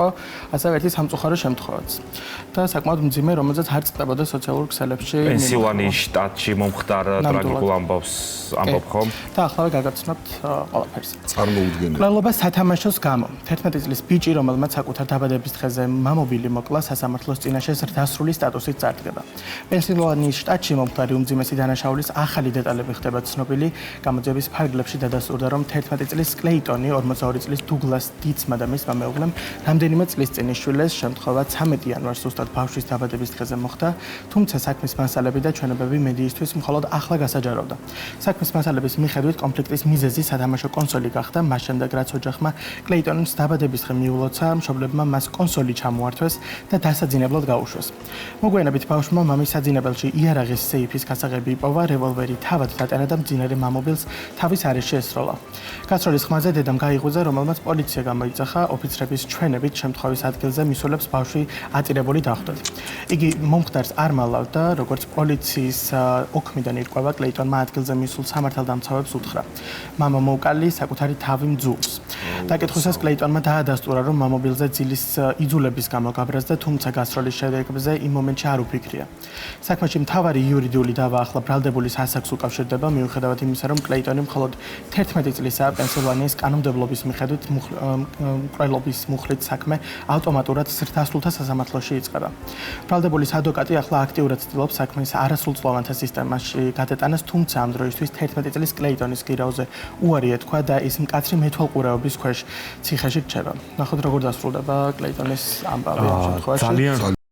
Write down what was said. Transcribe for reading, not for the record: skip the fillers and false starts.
იყო, ასევე ერთი სამწუხარო შემთხვევაც. და საკმაოდ მძიმე, რომელზეც არ წყდებოდა სოციალურ ქსელებში. პენსილვანიის შტატში მომხდარ ტრაგიკულ ამბავს ამბობ ხომ? და ახლა გაგაცნობთ ყველაფერს. წარმოუდგენელი. მკვლელობა სათამაშოს გამო. 11 წლის ბიჭი, რომელმაც საკუთარ დაბადების დღეზე მამობილი მოკლა, სასამართლოს წინაშე ზრდასრული სტატუსით წარდგება. პენსილვანიის შტატში მომხდარი უმძიმესი დანაშაულის ახალი დეტალები ხდება ცნობილი. გამოძიების ფარგლებში დადასტურდა, რომ 11 წლის კლეიტონი 42 წლის დუგლას დიცმა და მისმა მეუღლემ რამდენიმე წლის წინ იშვილეს. შემთხვევა 13 იანვარს ზუსტად ბავშვის დაბადების დღეზე მოხდა, თუმცა საქმის მასალები და ჩვენებები მედიისთვის მხოლოდ ახლა გასაჯაროვდა. საქმის მასალების მიხედვით კონფლიქტის მიზეზი სათამაშო კონსოლი გახდა, მას შემდეგ რაც ოჯახმა კლეიტონის დაბადების დღე მიულოცა, მშობლებმა მას კონსოლი ჩამოართვეს და დასაძინებლად გაუშვეს. მოგვიანებით ბავშვმა მამის საძინებელში იარაღის სეიფის გასაღები იპოვა, რევოლვერი თავად დატანა და მძინარე მამობილს თავის არეში ესროლა. გასროლის ხმაზე დედამ გაიღვიძა, რომელმაც პოლიცია გამოიძახა, ოფიცრების ჩვენებით შემთხვევის ადგილზე მისულებს ბავშვი ატირებული დახვდათ. იგი მომხდარს არ მალავდა, როგორც პოლიციის ოქმიდან ირკვევა, კლეიტონმა ადგილზე მისულ სამართალდამცავებს უთხრა. მამა მოუკალი საკუთარი თავი მძულს. დაკითხვისას კლეიტონმა დაადასტურა, რომ მამობილზე ძილის იძულების გამო გაბრაზდა, თუმცა გასროლის შედეგებზე იმ მომენტში არ უფიქრია. საქმეში მთავარი იურიდიული დავა ახლა ბრალდებულის ასაკს უკავშირდება, მიუხედავად იმისა, რომ კლეიტონი მხოლოდ 11 წლისაა. პენსილვანიის კანონმდებლობის მიხედვით მკვლელობის მუხლით საქმე ავტომატურად ზრდასრულთა სასამართლოში იწყება. ბრალდებულის ადვოკატი ახლა აქტიურად ცდილობს საქმის არასრულწლოვანთა სისტემაში გადატანას, თუმცა ამ დროისთვის 11 წლის კლეიტონის გირაოზე უარი ეთქვა და ის მკაცრი მეთვალყურეობის ქვეშ ციხეში რჩება. ნახოთ როგორ დასრულდება კლეიტონის ამბავი ამ შემთხვევაში.